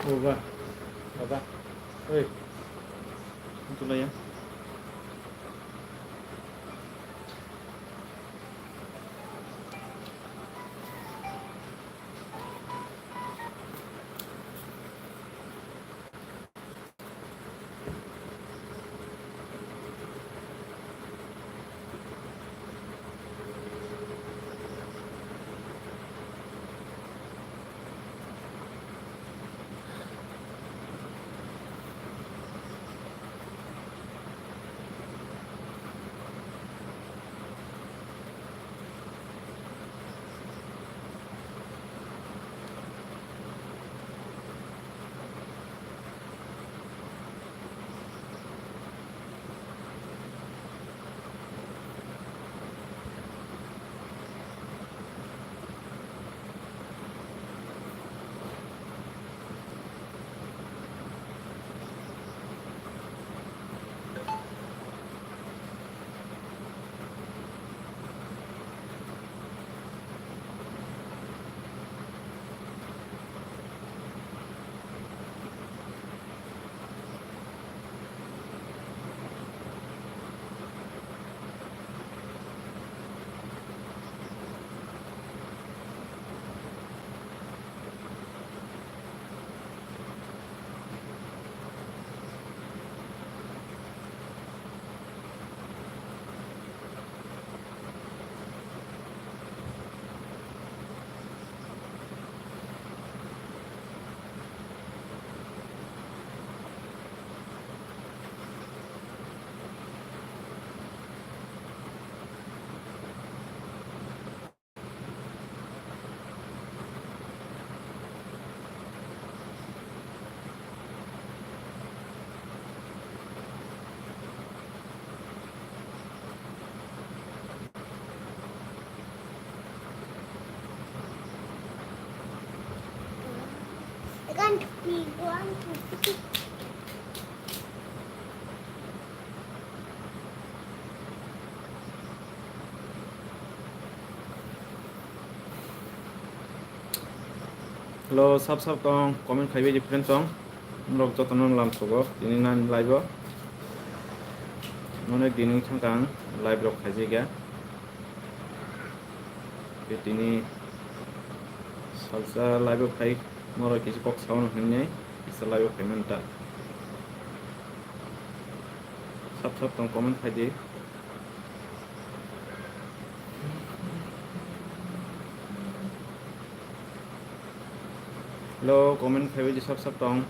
Oba, Baba. Oi, itu lah ya. Kan mingguan tuh. Halo, sab tong, komen khai beji friend tong. Rok jotono lam sogo, dini nan live o. None dini changkang live rok khai jega. Dini salsa live khai moro kisi kok sound henne, kisa live khai menta. Sab tong komen khai di. Halo, komen khai beji sab tong.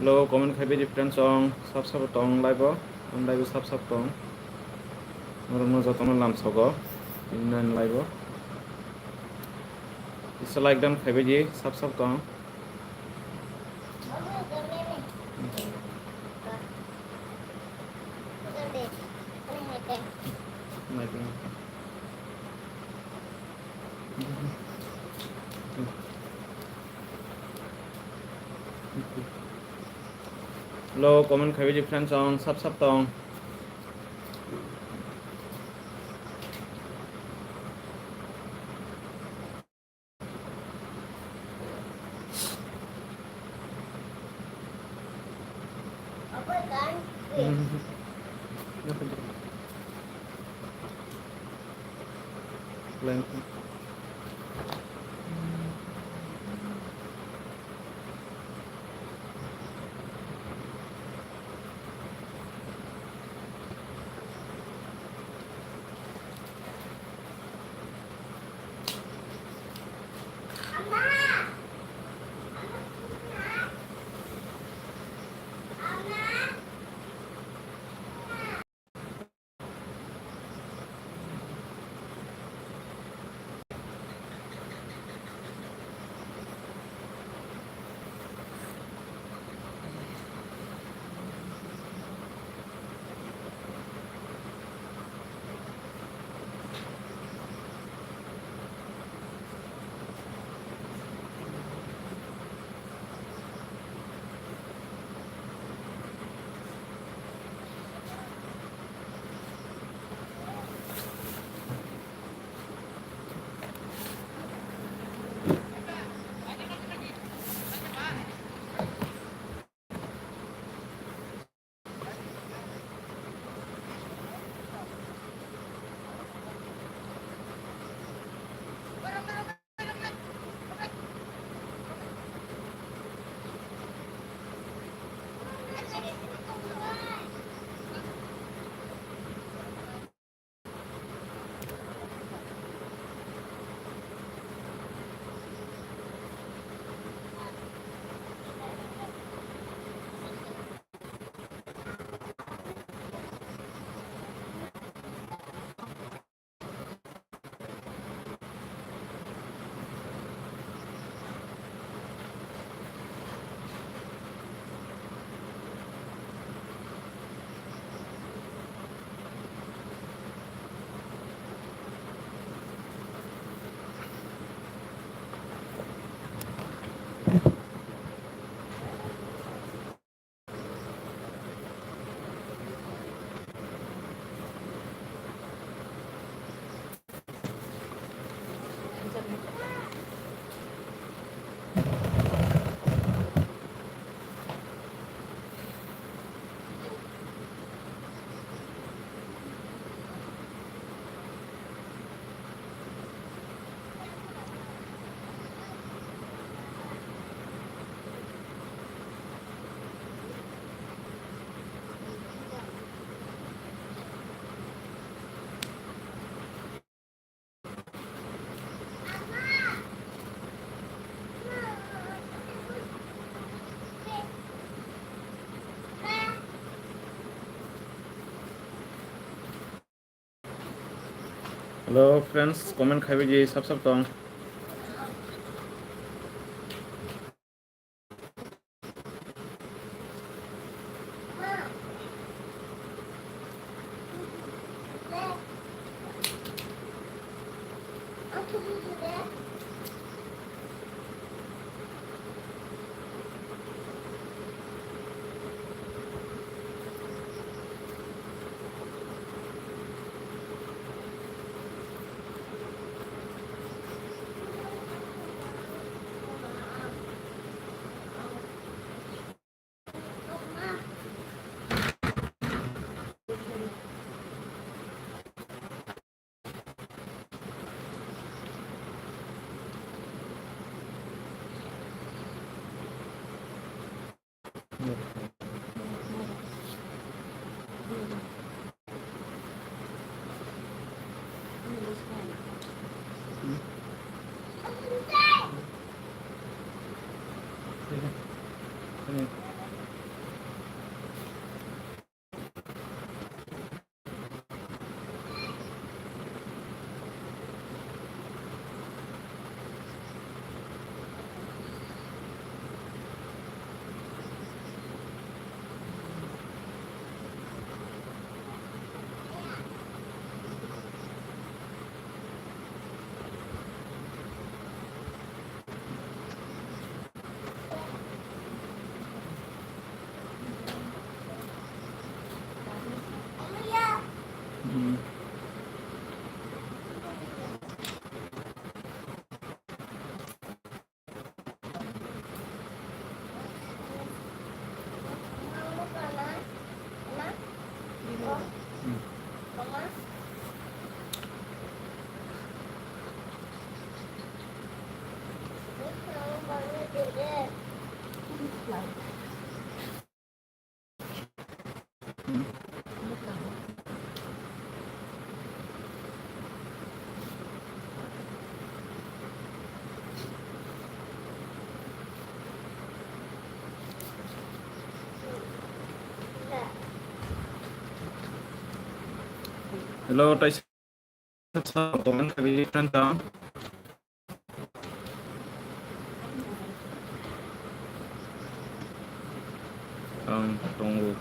Halo, komen khai beji friend tong, sab tong live o. On live sab tong. Moro mo jotono lam sogo, dini nan live o. Kisa like dan khai beji sab tong. Halo, komen khai beji friend tong, sab tong. Apa kan? Lain. Hello friends, comment खाइबे जी सब दं. Hello, tay सब comment खाइबे ji friends dong. Tunggu.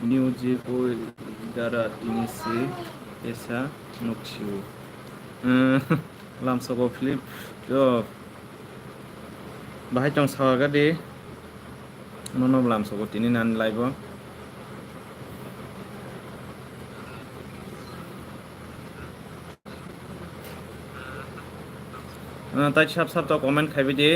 New Jepo darat ini sih esa nuksiu. Lamsoko Philip jo bahai chong sawaga de nono lamsoko tini nan live. Tai sab to comment खाइबे ji.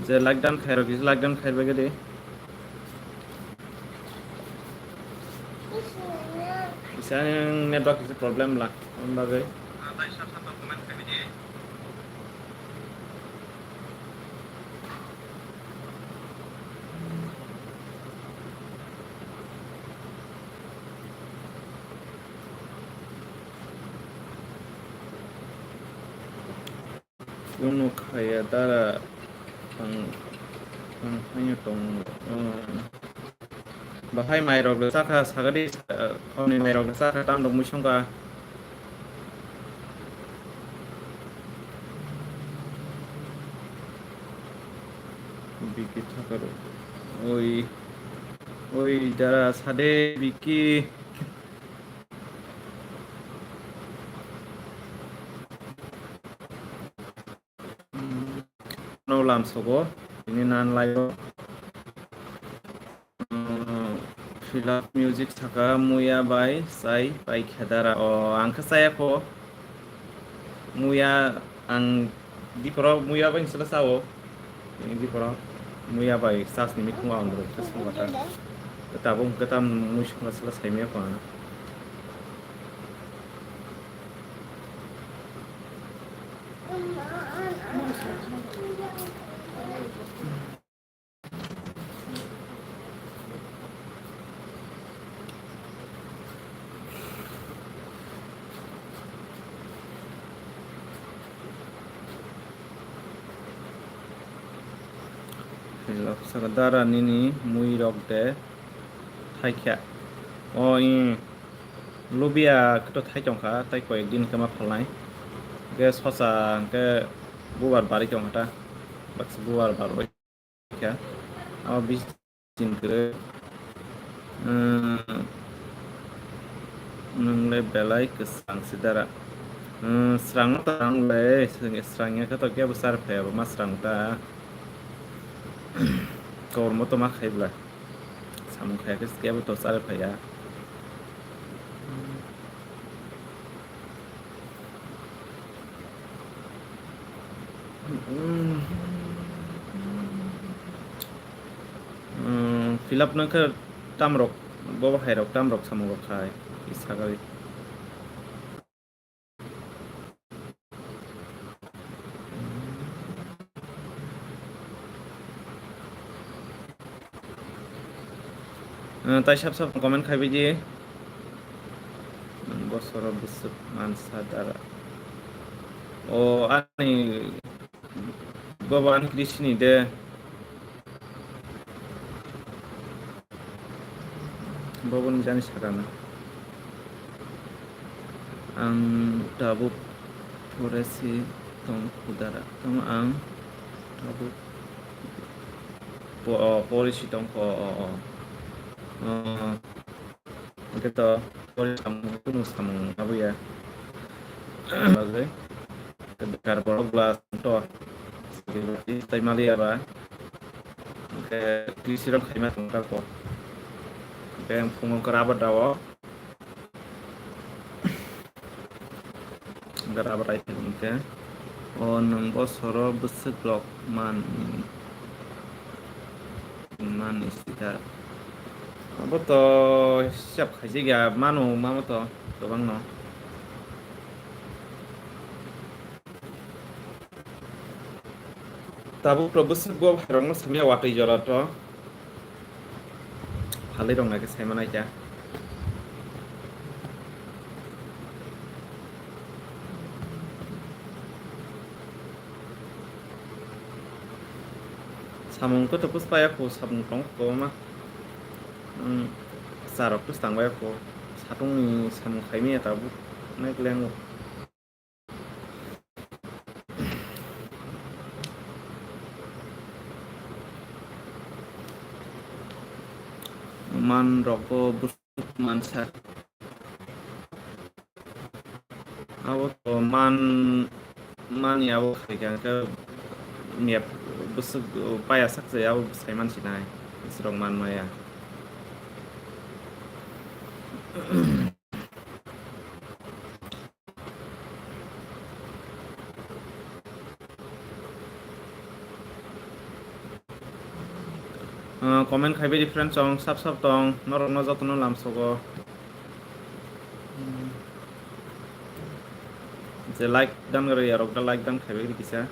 J lockdown खाइरो किस lockdown खाइबे के दे. Bisa network itu problem lah, bagai. Kuno kayak tara hanya tong bahai mairok le saka sagadi koni mairok le saka tam dong mushonga. বিকি থাকার ওই ওই যারা সাদে বিকি no làm sogo ini nan layo Philip music saka muya bai sai bai khedara o angka saya ko muya ang di pro muya bai sila sao ini di pro muya bai sas ni mikung ang bro terus kata tabung kata musik sila sai mi ko Philip saka dara nini mui rok de thaikya o i lubia kto thai chongkha tai ko ekdin kama phalnai ge sosa ke bubar bari chongta baks bubar baroi kya a bis tin kre nungle belai kesang sidara serang tarang le serangnya kata kya besar phe mas serang ta kor moto ma khaibla samung khaya kes kya to sar phe ya Philip nangka tamrok boba khairok tamrok samung rok khai isagari tai sab sab comment khaibi ji bosoro busuk mansa dara o ani goban krishni de bobon jani sarana ang dabu foresi tong kudara tong ang dabu polisi tong ko kita polisi samung itu samung apa ya bagai kedekar belas to di Taimali apa ke disiram khaimat tongkal ko ke pungong kerabat dawo kerabat itu ke on bosoro besek blok man istitar apa to siap kaji ya manu mama to bang no tabu probus gua harong samia wakai jora to halai dong lagi saya mana aja samung ko tepus paya ko samung tong ko mah sarok terus tangway ko satung ni samung khaimi tabu naik leng man roko busuk mansa awo to man ya wo khaga ke niap busuk paya sak se yawo sai man sinai serong man maya comment khaibe different song sab sab tong norok no jotono lamsogo je like dan gare yarok da like dan khaibe kisa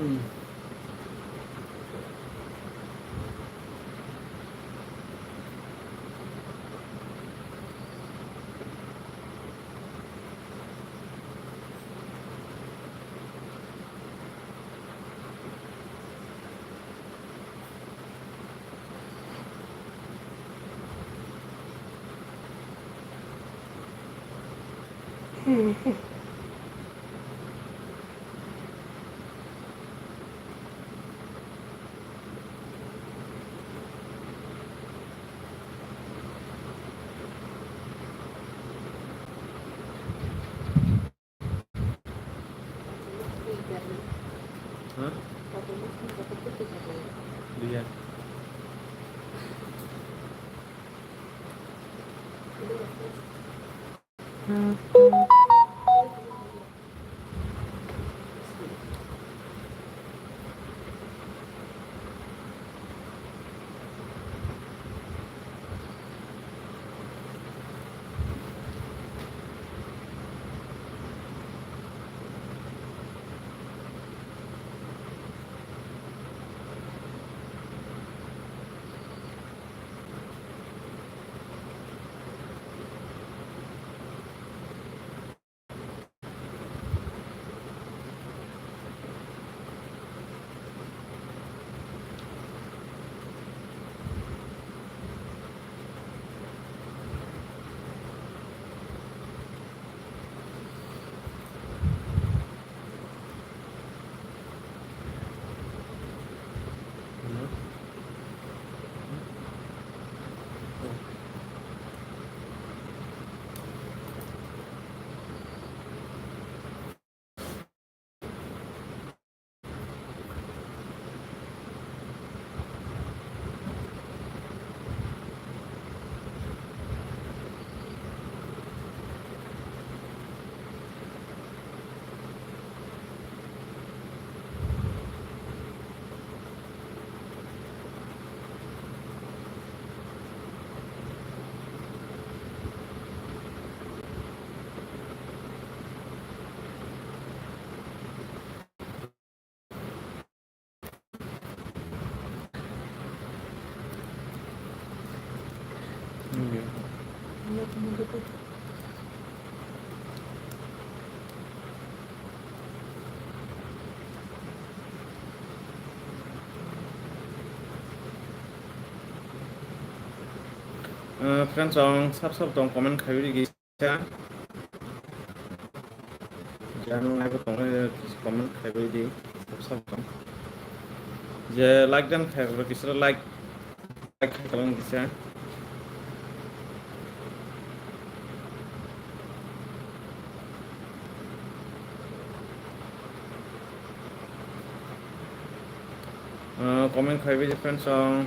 Hah? Lihat. Friends dong, sub dong komen kayak gini. Jangan lupa komen kayak gini. Sub dong. Je like dan kayak kisah like kalian bisa. Komen kayak gini friends dong.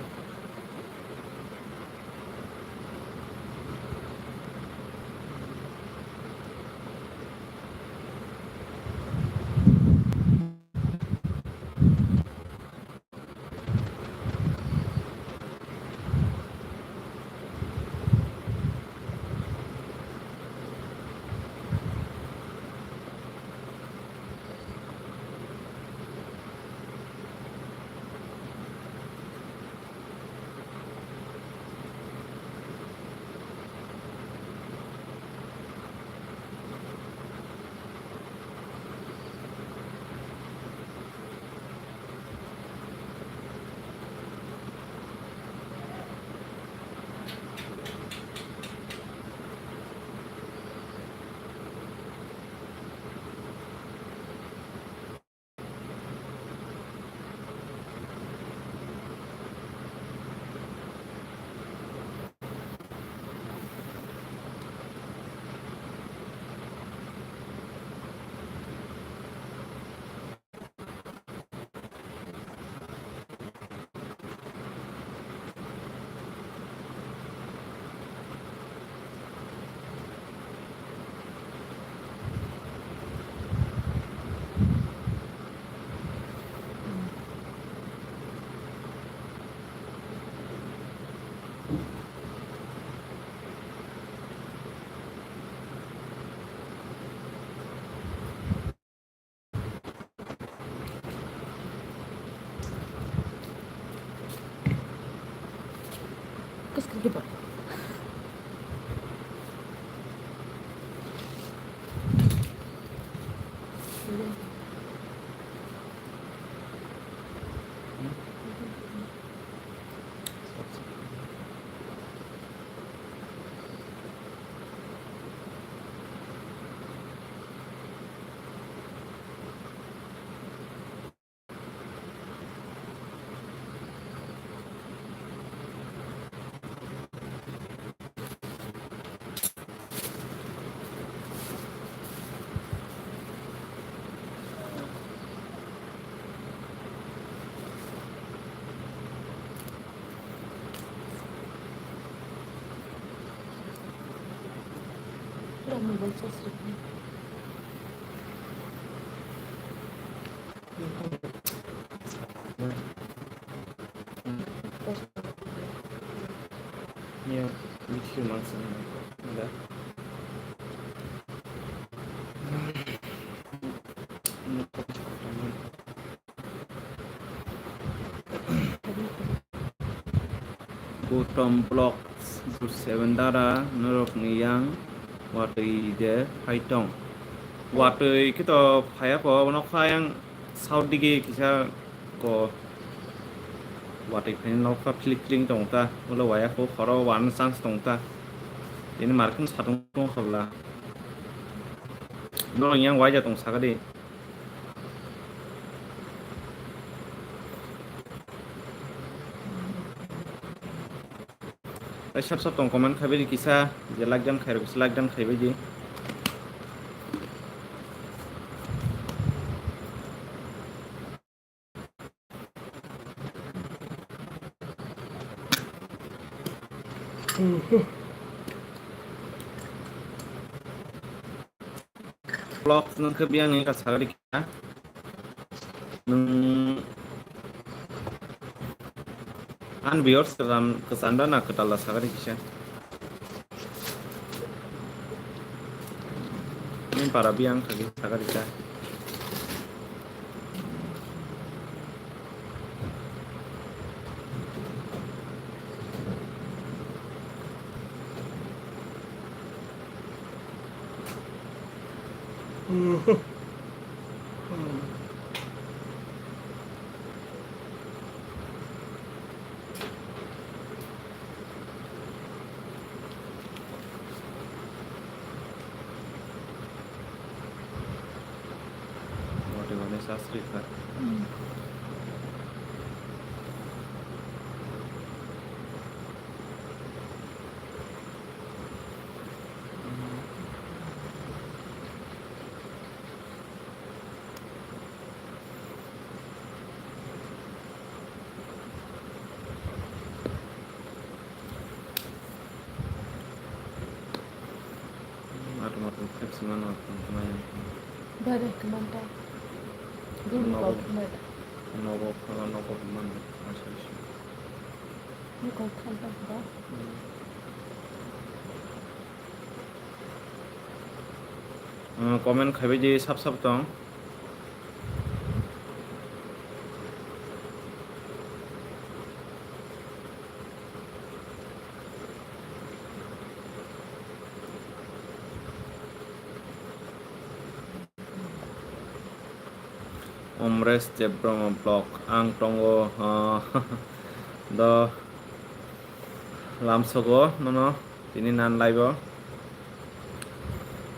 Escrito por. Udah mau baca skripnya. Ya, bikin maksudnya. Ada. Bottom block sebentar nerok niyang watui de paitong. Watui kita paya ko nok yang south dige kisah ko watui pain nok flickering tong ta ulo waya ko khoro one chance tong ta ini marking satung tong khabla no yang waya tong sagade sab tong comment khabe di kisah je lagdan khair bis lagdan khaibe ji blog nang kebiang ni ka sagade kita an viewers kesanda na ketala sagade kisah ini para biang kaki sagade kita Waduh, sasri kan. Aduh, semana teman-teman. Dari kemana? Dulu kau kemana? Nopo teman masih. Ini kau kan apa? Komen khabe ji sab tong. Omres Jebrong blog ang tongo do lamsogo nono tini nan live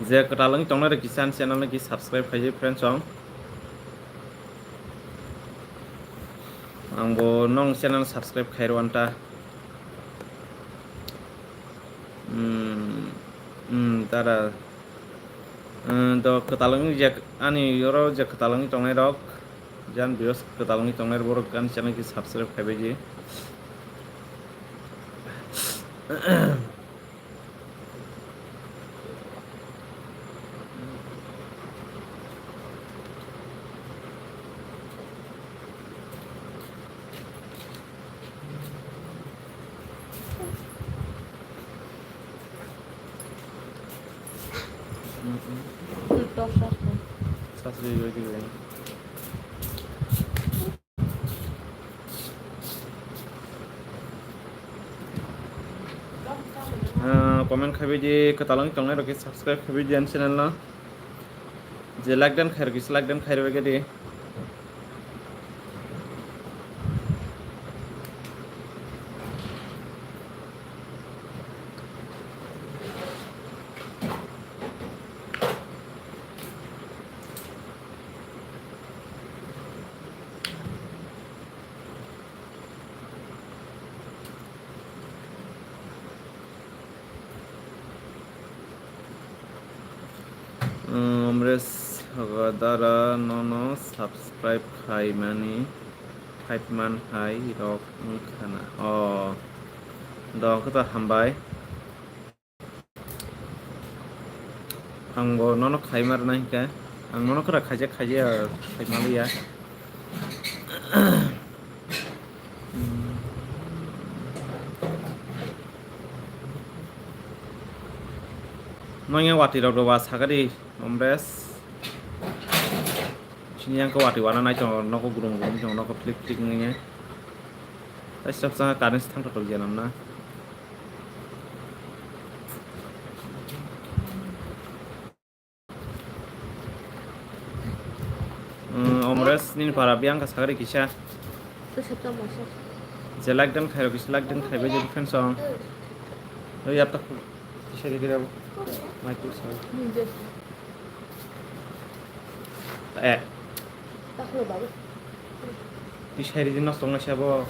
je ketalang tongna de kisan channel ki subscribe khaji friends song angbo nong channel subscribe khairwanta tara do ketalang je ani yoro je ketalang tongnai rok jan bios ketalang tongnai borok kan channel ki subscribe khabe ji sasri yogi comment khabi di katalang tong na roki subscribe khabi di channel na je like dan khair kis like dan khair bage di Omres dara nono subscribe khai mani 5 man hai rok khana dong ko ta hambai angbo nono khai mar nai ka ang nono kra khaje khai malia nonya wati rok wa sagari omres sini yang ko wati wana nai chong noko gurung gurung chong noko flip flick nge ta stop sa karin thang to janam na omres nin para biang ka sagari kisha Itu siapa masuk? je like dan khair kis like dan khair je friend song oi ab tak kisha de gira mai tu sa Ninjas. Tak lo bagus. kisha ri din song na sabo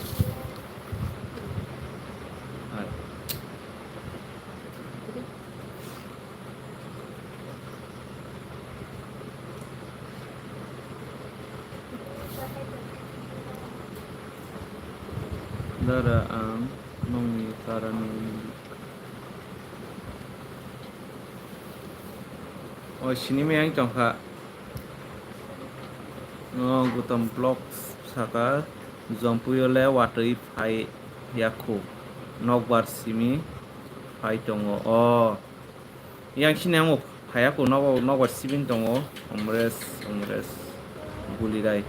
dara ang nongi tarani sini me yang tongkha gutam blog saka zompuyole watui phai yakhu nokbar simi phai tongo yang sini ang phaiyaku nokbar sibin tongo omres gulirai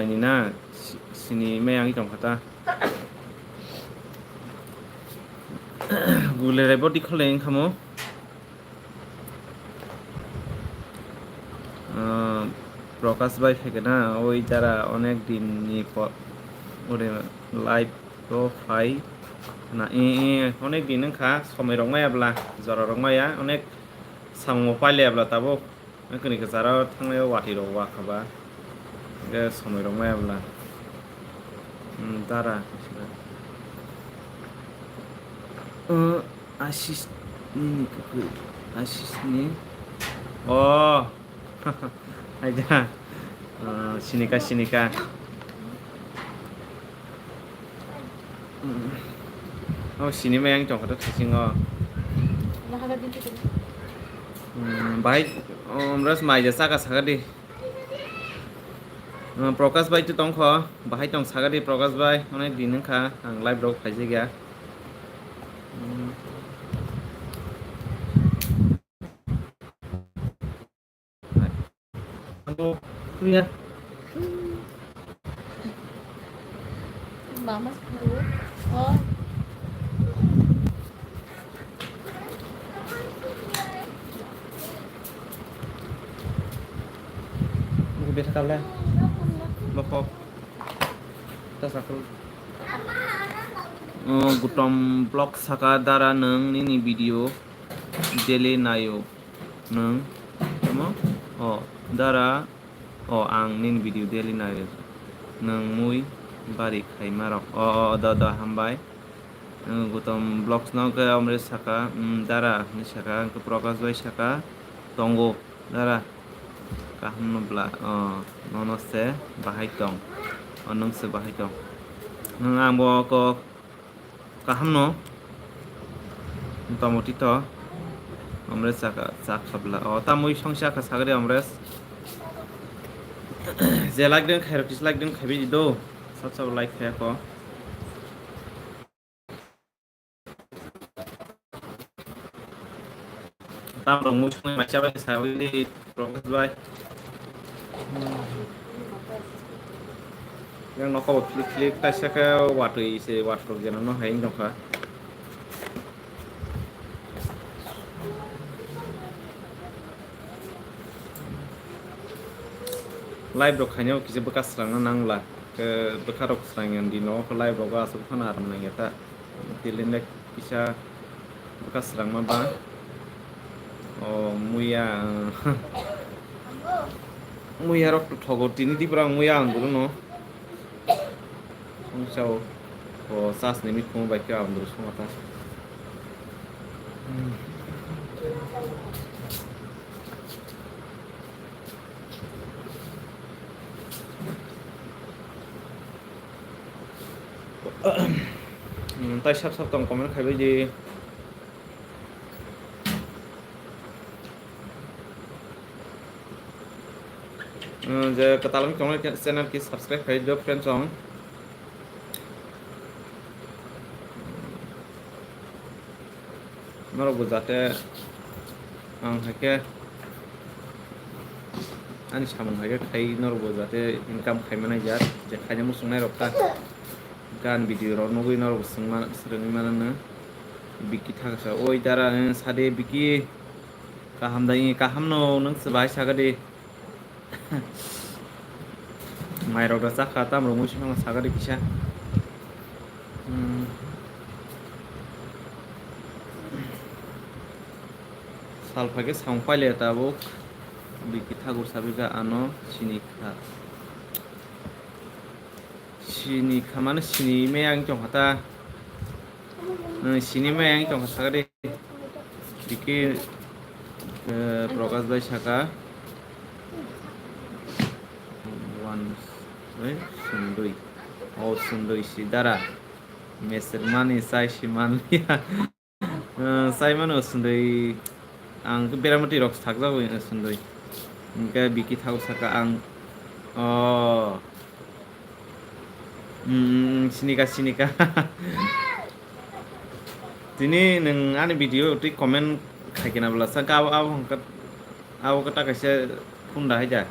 ni na sini me yang tongkha ta gulirai bodi kholeng khamo প্রকাশ ভাই থেকে না ওই যারা অনেক দিন ওরে live তো phi না অনেক দিন খা সময় রংমায়াब्ला जरा রংমায়া অনেক সামো পাইলাयाब्ला তাবো কনিকে যারা থাंनायाव वाथि रवा खाबा সময় রংমাयाब्ला दारा आशिष नि aja sinika sini mah yang congkak tuh singo baik omras mai jasa ka sagadi Prakash bhai tu tongkho bahai tong sagadi Prakash bhai onek din kha ang live rok khaije gya Iya. Mama dulu. Oh. Ini biasa kau lah. Bapak. Tas aku. Gutom blog saka dara neng ini video daily nayo neng, kamu? Dara ang nin video daily nayo neng mui bari khai marok da hambai gutom blogs no ke omre saka dara ni saka ke Prakash bhai saka tongo dara kaham no bla nono se bahai tong onong se bahai tong nang ambo ko kaham no motamoti to omre saka sakhabla tamui songsa ka sagre omres যে like দেন খাই রকিস like দেন খাবি দিদো সব like খাই কো তাম রং মুছ মই মাচা by Shauli প্রকাশ ভাই yang nokau klik taisaka watui se watrok jana no haing dongka live rok khanyo kisi bekas serang nangla ke bekarok serang yang di no ke live rok asal khana aram nang yata tilinde kisa bekas serang maba oh muya muya rok thogo tini di perang muya angduru no Ongchau o sas nemi khum bai ka angduru somata tai sap tong comment khaibai je je ketalam tong channel ki subscribe khai do friends ong noro bujate ang hake ani samung hake khai noro bujate income khai manai jar je khanya musung nai rokta gan video ro nogui noro sungma sreni manana biki thagsa oi dara sade biki kaham dai kaham no nang sabai sagade mai rok da sakha tam ro musung sagade kisa salphage sangpaile tabuk biki thagur sabiga ano sini khamane sini meyang chong hata sini meyang chong sagade biki Prakash bhai saka one sundui oh sundui sidara mesermani sai shimanlia sai mano sundui ang beramati rok thakjago sundui ingka biki thago saka ang oh sinika tini neng ani video ti comment khaikena bla saka aw kata kaise khunda haja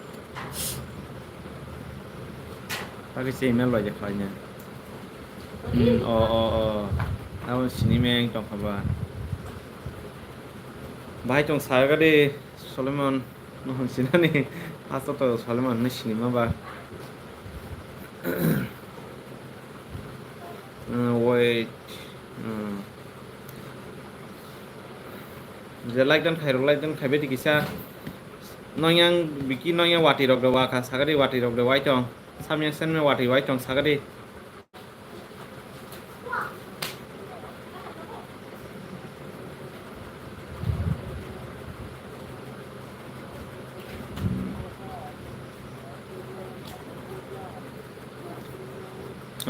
kaise email loja khanya aw sinimeng tong khaba भाई तों सागरे सलेमान नहन सिनानि आसा तो सलेमान ने cinema बा wait je like dan khai beti kisa noyang biki noyang wati rok de wa kha sagari wati rok de wai tong samyang sen me wati wai tong sagari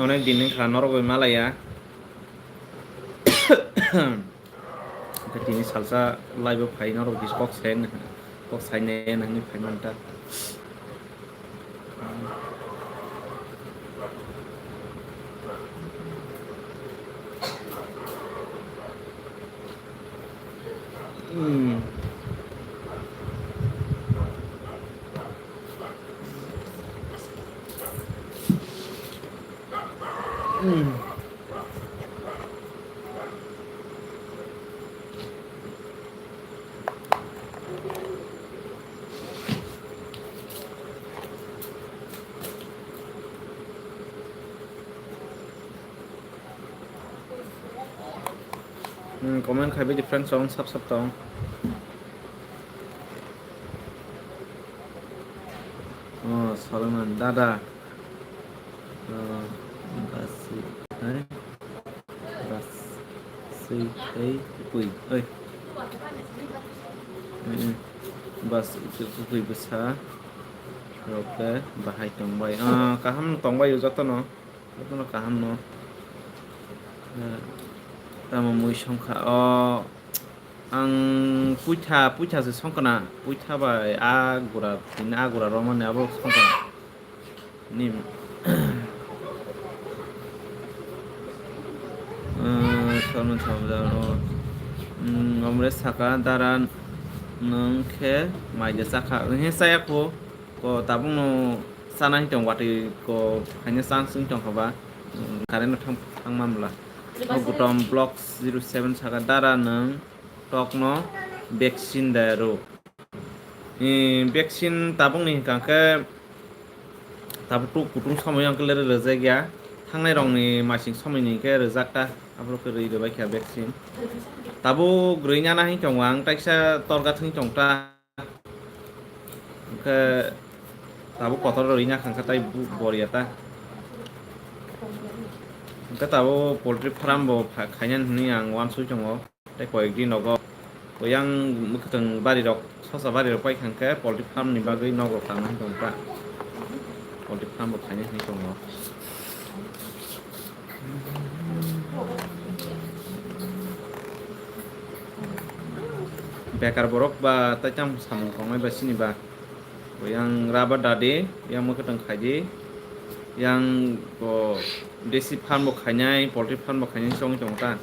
অনেক দিন খানার মালায়া তিনি সালসা লাইভ ফাইনার অফিস বক্স সাইনে নানি ফাইনানটা comment khai với different song sắp tong Solomon dada basi kui ơi bas itu kui besar oke bahai tongbai kaham tongbai joto no kaham no tama mui songkha ang puitha se songkana puitha bai agura romane abo songkana nim salman sabdano ngomre saka daran nongkhe maide sakha he saya ko tabung no sana hitong wati ko hanya sang sung tong khaba karen thang mamla gutom block 07 saka dara nang tokno vaccine daro vaccine tabung ni kangke tabu tu kutung samay ang kelere rezagya thangnai rong ni masing samay ni ke rejakta abro ke rei rebai kya vaccine tabu groinya na hitong ang taiksa torga thing tongta ke tabu kotor roinya khangka tai boriata ke tabu poultry farm bo khainyan huni ang wan sui jongo tai koek din nogo yang mukhtang bari rok sosa bari rok pai khangka poultry farm ni bagai nogo tang tongpa poultry farm bo khainyan ni jongo bekar borok ba tajam samung kongai ba sini ba yang raba dade yang mukhtang khaji yang ko desi farm bo khanyai poultry farm bo khanyai song tongta